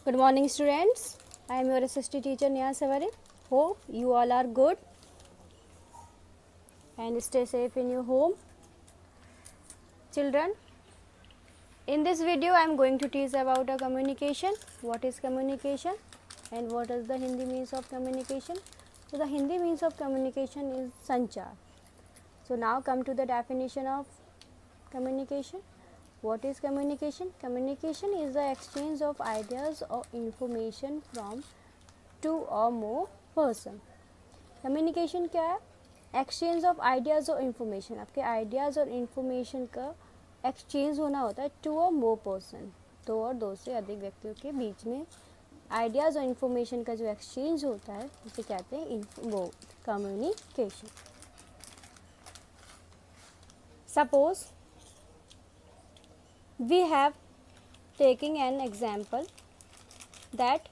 Good morning, students. I am your assistant teacher Neha Savare. Hope you all are good and stay safe in your home. Children, in this video I am going to teach about a communication. What is communication and what is the Hindi means of communication? So the Hindi means of communication is sanchar. So now come to the definition of communication. What is communication? Communication is the exchange of ideas or information from two or more person. Communication क्या है? Exchange of ideas और information. आपके ideas और information का exchange होना होता है to और मोर पर्सन, दो और दो से अधिक व्यक्तियों के बीच में आइडियाज़ और इन्फॉर्मेशन का जो एक्सचेंज होता है उसे कहते हैं वो communication. Suppose we have taking an example that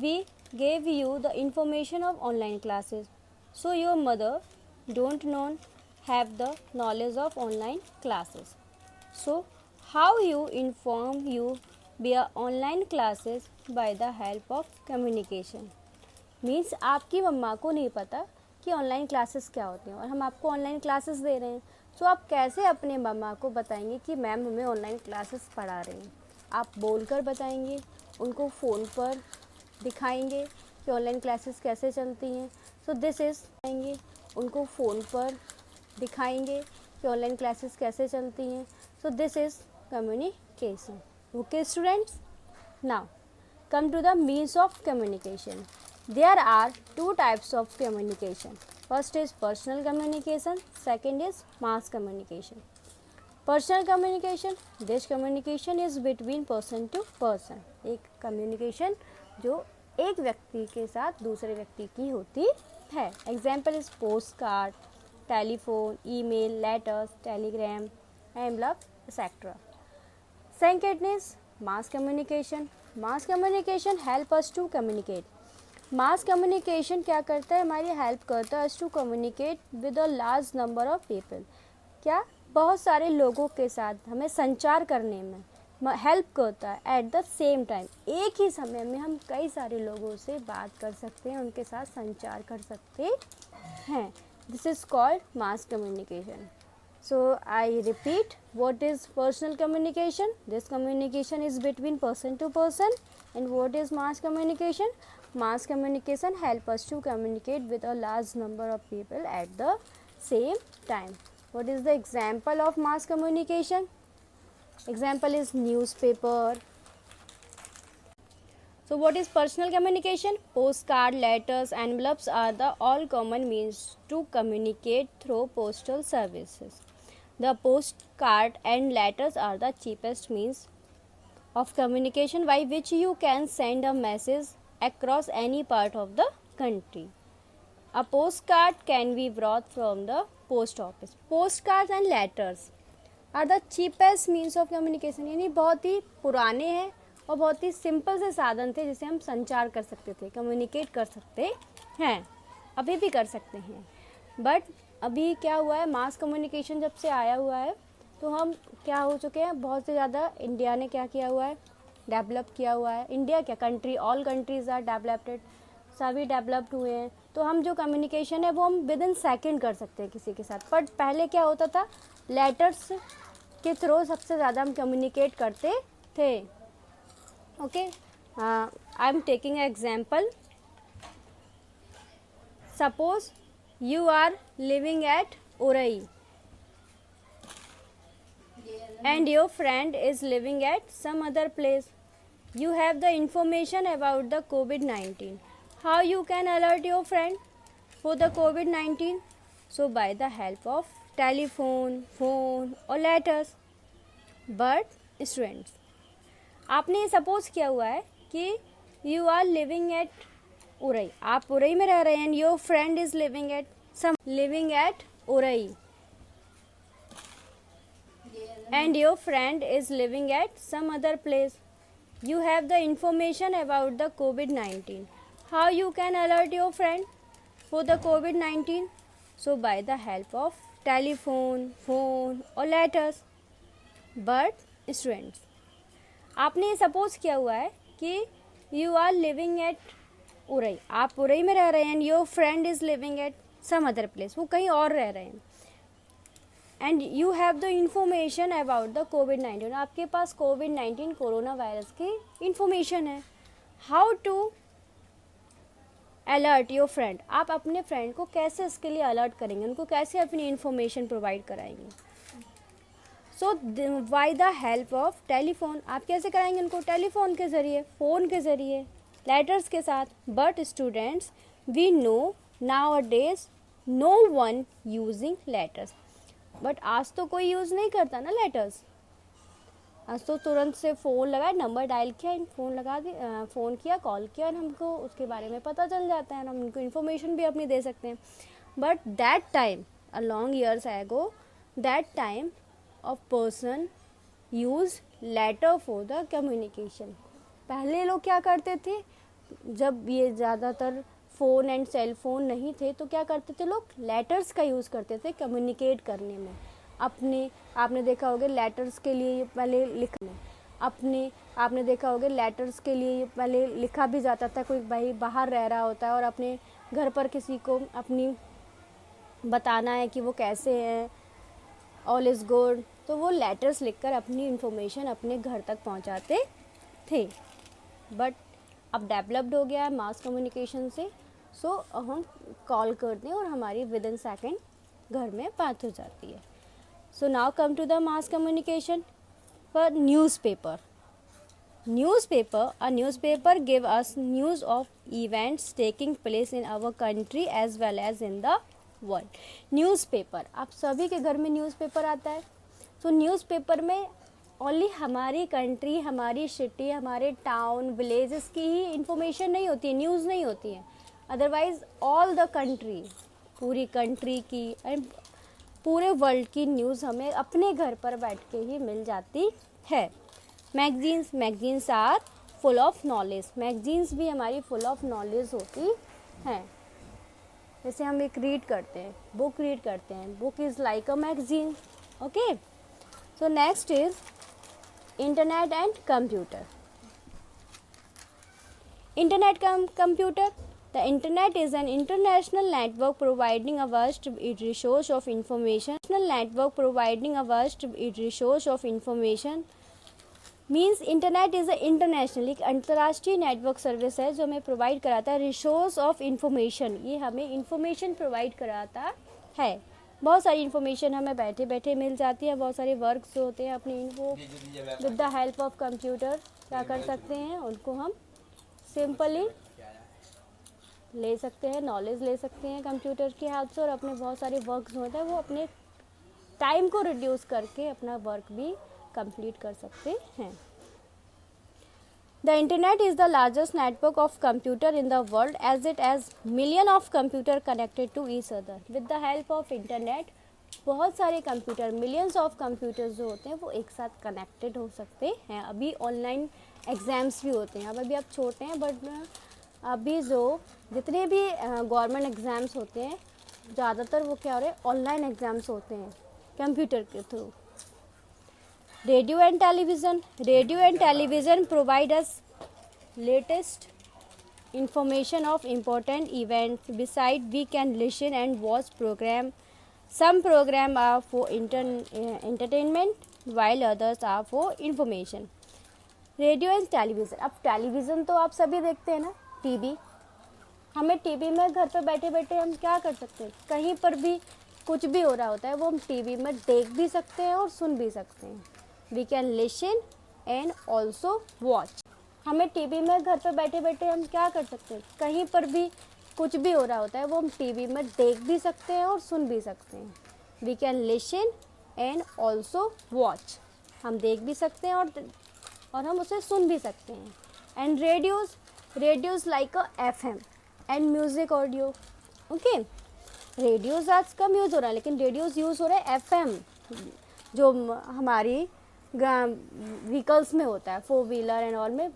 we gave you the information of online classes, so your mother don't know have the knowledge of online classes. So how you inform you via online classes by the help of communication. Means आपकी मम्मा को नहीं पता कि online classes क्या होती हैं और हम आपको ऑनलाइन क्लासेस दे रहे हैं. सो आप कैसे अपने मम्मा को बताएंगे कि मैम हमें ऑनलाइन क्लासेस पढ़ा रही हैं? आप बोलकर बताएंगे, उनको फ़ोन पर दिखाएंगे कि ऑनलाइन क्लासेस कैसे चलती हैं. सो दिस इज़ उनको फ़ोन पर दिखाएंगे कि ऑनलाइन क्लासेस कैसे चलती हैं. So this is communication. Okay students, now come to the means of communication. There are two types of communication. First is personal communication, second is mass communication. Personal communication, this communication is between person to person. एक communication जो एक व्यक्ति के साथ दूसरे व्यक्ति की होती है. Example is postcard, telephone, email, letters, telegram, envelope, etc. Second is mass communication. Mass communication help us to communicate. Mass communication क्या करता है? हमारी हेल्प करता है us to communicate with a large number of people. क्या? बहुत सारे लोगों के साथ हमें संचार करने में हेल्प करता है. एट द सेम टाइम, एक ही समय में हम कई सारे लोगों से बात कर सकते हैं, उनके साथ संचार कर सकते हैं. This is called mass communication. So I repeat, what is personal communication? This communication is between person to person. And what is mass communication? Mass communication help us to communicate with a large number of people at the same time. What is the example of mass communication? Example is newspaper. So what is personal communication? Postcard, letters, envelopes are the all common means to communicate through postal services. The postcard and letters are the cheapest means of communication by which you can send a message across any part of the country. A postcard can be brought from the post office. Postcards and letters are the cheapest means of communication. यानी बहुत ही पुराने हैं और बहुत ही simple से साधन थे जिसे हम संचार कर सकते थे, कम्युनिकेट कर सकते हैं, अभी भी कर सकते हैं. बट अभी क्या हुआ है, मास कम्युनिकेशन जब से आया हुआ है तो हम क्या हो चुके हैं, बहुत से ज़्यादा इंडिया ने क्या किया हुआ है, डेवलप किया हुआ है. इंडिया क्या, country, all countries are developed, सभी डेवलप्ड हुए हैं. तो हम जो कम्युनिकेशन है वो हम विद इन सेकेंड कर सकते हैं किसी के साथ. बट पहले क्या होता था, लेटर्स के थ्रू सबसे ज़्यादा हम कम्युनिकेट करते थे. Okay, I am taking example. Suppose you are living at Urai and your friend is living at some other place. You have the information about the COVID-19. How you can alert your friend for the COVID-19? So by the help of telephone, phone or letters. But students, आपने ये suppose किया हुआ है कि you are living at Orai, आप उरई में रह रहे हैं. Your friend is living at Orai and your friend is living at some other place. You have the information about the COVID-19. How you can alert your friend for the COVID-19? So by the help of telephone, phone और letters. But students, आपने ये suppose किया हुआ है कि you are living at Orai, आप उरई में रह रहे हैं, and your friend is living at some other place, वो कहीं और रह रहे हैं, and you have the information about the कोविड-19, आपके पास कोविड-19 कोरोना वायरस की इंफॉर्मेशन है. How to alert your friend, आप अपने फ्रेंड को कैसे इसके लिए अलर्ट करेंगे, उनको कैसे अपनी इंफॉर्मेशन प्रोवाइड कराएंगे. So by the help of telephone, आप कैसे कराएंगे उनको, टेलीफोन के ज़रिए, फ़ोन के ज़रिए, लेटर्स के साथ. But students we know nowadays no one using letters, but आज तो कोई यूज़ नहीं करता ना लेटर्स. आज तो तुरंत से फ़ोन लगाया, नंबर डायल किया, फ़ोन लगा दी, फ़ोन किया, कॉल किया, और हमको उसके बारे में पता चल जाता है, हम उनको इन्फॉर्मेशन भी अपनी दे सकते हैं. But that time a long years ago, that time of person use letter for the communication. पहले लोग क्या करते थे, जब ये ज़्यादातर फ़ोन एंड सेल फोन नहीं थे, तो क्या करते थे लोग, लेटर्स का यूज़ करते थे कम्युनिकेट करने में. अपने आपने देखा होगा लेटर्स के लिए पहले आपने देखा होगा लेटर्स के लिए पहले लिखा भी जाता था. कोई भाई बाहर रह रहा होता है और अपने घर पर किसी को अपनी बताना है कि वो कैसे हैं, ऑल इज़ गुड, तो वो लेटर्स लिखकर अपनी इंफॉर्मेशन अपने घर तक पहुंचाते थे. बट अब डेवलप्ड हो गया है मास कम्युनिकेशन से, सो हम कॉल करते हैं और हमारी विद इन सेकेंड घर में बात हो जाती है. So now come to the mass communication for newspaper. A newspaper give us news of events taking place in our country as well as in the world. Newspaper, आप सभी के घर में न्यूज़पेपर आता है. तो न्यूज़पेपर में ओनली हमारी कंट्री, हमारी सिटी, हमारे टाउन, विलेजेस की ही इंफॉर्मेशन नहीं होती है, न्यूज़ नहीं होती है. अदरवाइज ऑल द कंट्री, पूरी कंट्री की एंड पूरे वर्ल्ड की न्यूज़ हमें अपने घर पर बैठ के ही मिल जाती है. Magazines are full of knowledge, magazines भी हमारी फुल ऑफ नॉलेज होती हैं. जैसे हम एक रीड करते हैं, बुक रीड करते हैं, book is like a magazine. Okay, so next is internet and computer. Internet computer. The internet is an international network providing a vast resource of information. Means internet is a international, एक अंतर्राष्ट्रीय network service है जो हमें provide कराता है resource of information. ये हमें information provide कराता है. बहुत सारी इंफॉर्मेशन हमें बैठे बैठे मिल जाती है. बहुत सारे वर्क्स होते हैं अपने इनको with the help of computer क्या कर सकते हैं, उनको हम सिंपली ले सकते हैं, नॉलेज ले सकते हैं कंप्यूटर की हेल्प से, और अपने बहुत सारे वर्क्स होते हैं वो अपने टाइम को रिड्यूस करके अपना वर्क भी कंप्लीट कर सकते हैं. The internet is the largest network of computer in the world as it as million of computer connected to each other. With the help of internet बहुत सारे कंप्यूटर, मिलियंस ऑफ कंप्यूटर्स जो होते हैं वो एक साथ कनेक्टेड हो सकते हैं. अभी ऑनलाइन एग्ज़ाम्स भी होते हैं. अब अभी आप छोटे हैं, बट अभी जो जितने भी गवर्नमेंट एग्ज़ाम्स होते हैं ज़्यादातर वो क्या हो रहे हैं, ऑनलाइन एग्ज़ाम्स होते हैं कंप्यूटर के through. Radio and television provide us latest information of important events. Beside we can listen and watch program. Some program are for entertainment while others are for information. Radio and television. अब television तो आप सभी देखते हैं ना, TV. हमें TV में घर पे बैठे बैठे हम क्या कर सकते हैं, कहीं पर भी कुछ भी हो रहा होता है वो हम टीवी में देख भी सकते हैं और सुन भी सकते हैं. We can listen and also watch. हमें टीवी में घर पे बैठे बैठे हम क्या कर सकते हैं, कहीं पर भी कुछ भी हो रहा होता है वो हम टीवी में देख भी सकते हैं और सुन भी सकते हैं. We can listen and also watch. हम देख भी सकते हैं और हम उसे सुन भी सकते हैं. And radios like a FM and music audio. Okay, radios आज कम यूज़ हो रहा है, लेकिन रेडियोज़ यूज़ हो रहे हैं FM, जो हमारी व्हीकल्स में होता है, 4 व्हीलर एंड ऑल में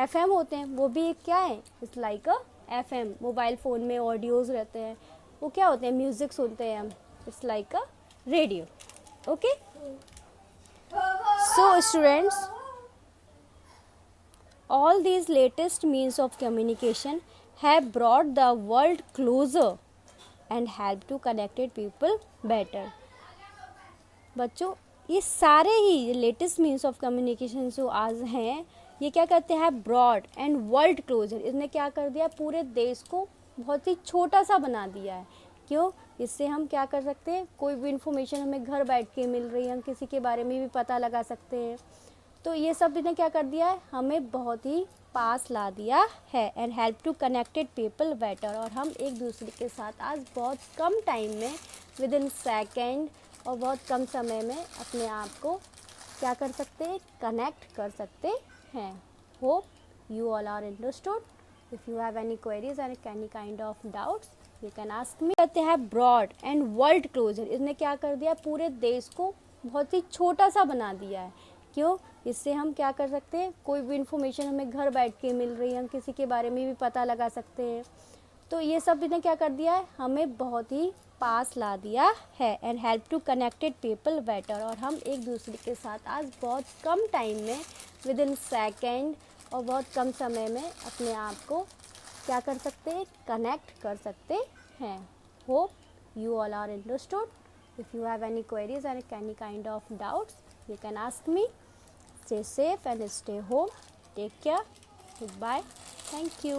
FM होते हैं. वो भी क्या है, it's like a FM. Mobile phone में ऑडियोज़ रहते हैं, वो क्या होते हैं, म्यूज़िक सुनते हैं हम. It's like a radio. Okay, so students All these latest means of communication have brought the world closer and helped to connected people better. बच्चों, ये सारे ही लेटेस्ट मीन्स ऑफ कम्युनिकेशन जो आज हैं, ये क्या करते हैं, ब्रॉड एंड वर्ल्ड क्लोजर. इसने क्या कर दिया, पूरे देश को बहुत ही छोटा सा बना दिया है. क्यों? इससे हम क्या कर सकते हैं, कोई भी इंफॉर्मेशन हमें घर बैठ के मिल रही है, हम किसी के बारे में भी पता लगा सकते हैं. तो ये सब इसने क्या कर दिया है, हमें बहुत ही पास ला दिया है. And help to connected people better. और हम एक दूसरे के साथ आज बहुत कम टाइम में, विद इन सेकेंड और बहुत कम समय में अपने आप को क्या कर सकते हैं, कनेक्ट कर सकते हैं. Hope you all are understood. If you have any queries or any kind of doubts, you can ask me. कहते हैं ब्रॉड एंड वर्ल्ड क्लोजर. इसने क्या कर दिया, पूरे देश को बहुत ही छोटा सा बना दिया है. क्यों? इससे हम क्या कर सकते हैं, कोई भी इंफॉर्मेशन हमें घर बैठ के मिल रही है, हम किसी के बारे में भी पता लगा सकते हैं. तो ये सब इसने क्या कर दिया है, हमें बहुत ही पास ला दिया है. And help to connected people better. और हम एक दूसरे के साथ आज बहुत कम टाइम में, विद इन सेकेंड और बहुत कम समय में अपने आप को क्या कर सकते हैं, कनेक्ट कर सकते हैं. Hope you all are understood. If you have any queries or any kind of doubts, you can ask me. Stay safe and stay home. Take care. Goodbye. Thank you.